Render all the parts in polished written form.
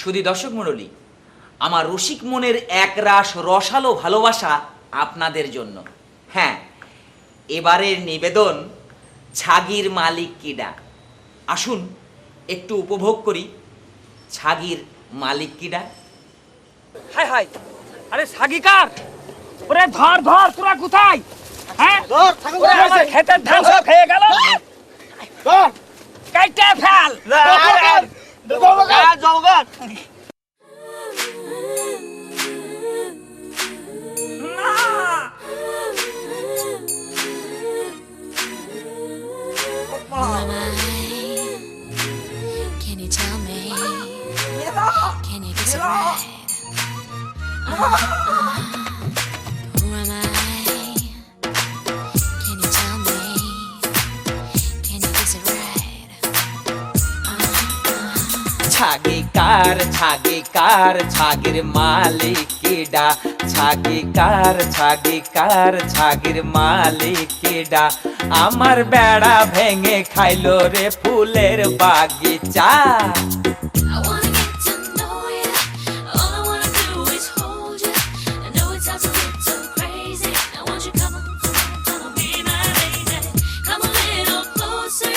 শুধু দর্শক মণ্ডলী, আমার রসিক মনের একরাশ রসালো ভালোবাসা আপনাদের জন্য। হ্যাঁ, এবারের নিবেদন ছাগির মালিক কিডা। আসুন একটু উপভোগ করি ছাগির মালিক কিডা। হাই হাই, আরে ছাগি কার? ওরে ধর ধর, তোরা কোথায়? হ্যাঁ ধর ছাগল ওরে আমার ক্ষেতের ধান সব খেয়ে গেল। ধর কাইটে fail. জলগান Can you tell me? Can you decide? Who am I? Can you tell me? Can you guess it right? ছাগি কার ছাগির মালিক কিডা। ছাগি কার ছাগির মালিক কিডা। আমার বেড়া ভেঙে খাইলো রে ফুলের বাগিচা। I wanna get to know you. All I wanna do is hold you. I know it sounds a little crazy. I want you come on, be my lady. Come a little closer.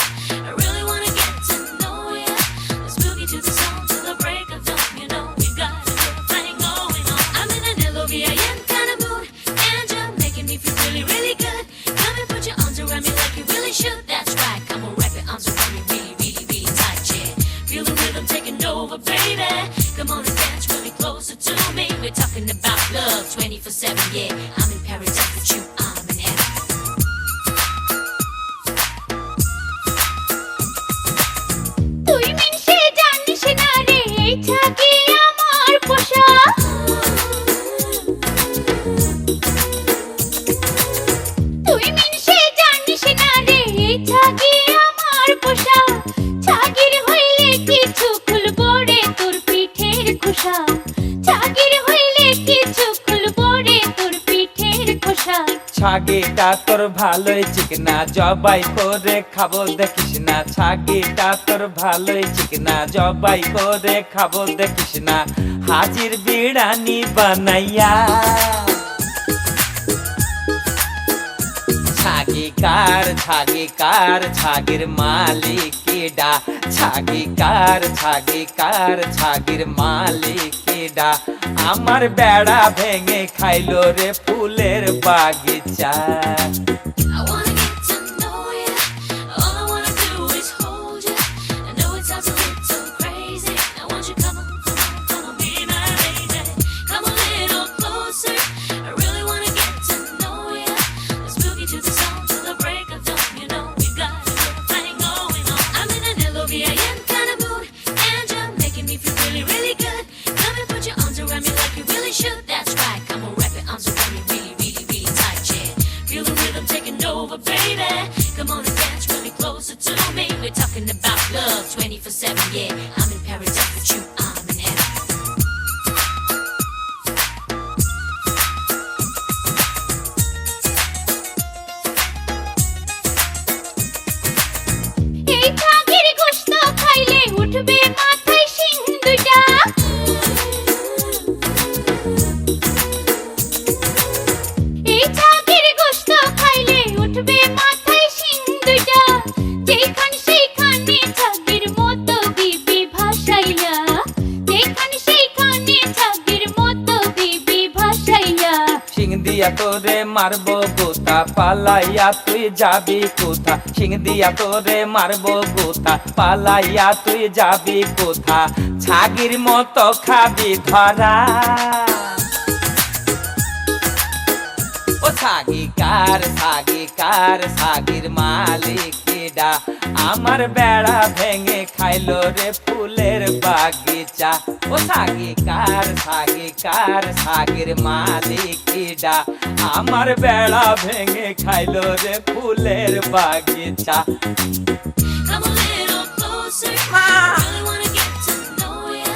I really wanna get to know you. Let's boogie to the song till the break of dawn. You know we've got a good thing going on. I'm in an LOVIN kind of mood, and you're making me feel really, really good. Come and put your arms around me like you really should. That's right. Come on, wrap your arms around me, really, really, really tight, yeah. Feel the rhythm taking over, baby. Come on and dance really closer to me. We're talking about love 24/7, yeah. I'm in paradise with you, I'm in heaven. তুই মিনসে জানিস না রে, ছাগি আমার পোষা। তুই মিনসে জানিস না রে, ছাগি আমার পোষা। ছাগির হইলে কিছু খুলবো রে তোর পিঠের খোসা। ছাগির হইলে কিছু খুলবো রে তোর পিঠের খোসা। ছাগিটা তোর ভালোই চিকনা, জবাই করে খাবো দেখিস না। ছাগিটা তোর ভালোই চিকনা, জবাই করে খাবো দেখিস না। হাজির বিড়ানি বানাইয়া। ছাগি কার ছাগির মালিক কিডা। ছাগি কার ছাগির মালিক কিডা। আমার বেড়া ভেঙে খাইলো রে ফুলের বাগিচা। I wanna get to know you. All I wanna do is hold you. I know it sounds a little crazy. I want you come on, be my lady. Come a little closer. I really wanna get to know you. Let's boogie to the song till the break of dawn. You know we've got a good thing going on. I'm in an LOVIN kind of mood, and you're making me feel really, really good. Come and put your arms around me like you really should. That's right. Come on, wrap your arms around me, really, really, really tight, yeah. Feel the rhythm taking over, baby. Come on and dance really closer to me. We're talking about love 24/7, yeah. I'm in paradise with you, I'm in heaven. এই ছাগির গোশত খাইলে উঠবে মাথায় শিং দুটা। এই ছাগির গোশত খাইলে উঠবে মাথায় শিং দুটা। যেখান সেইখানে ছাগির মতো বিবি ভাসাইয়া। যেখান সেইখানে ছাগির মতো বিবি ভাসাইয়া। সিং দিয়া তোরে মারবো গোতা, পালাইয়া তুই যাবি কোথা। সিং দিয়া তোরে মারবো গোতা, পালাইয়া তুই যাবি কোথা। ছাগির মতো খাবি ধরা। ও ছাগি কার ছাগির মালিক কিডা। আমার বেড়া ভেঙে খাইলো রে ফুলের বাগিচা। ও ছাগি কার ছাগির মালিক কিডা। আমার বেড়া ভেঙে খাইলো রে ফুলের বাগিচা। Come a little closer. I really wanna get to know you.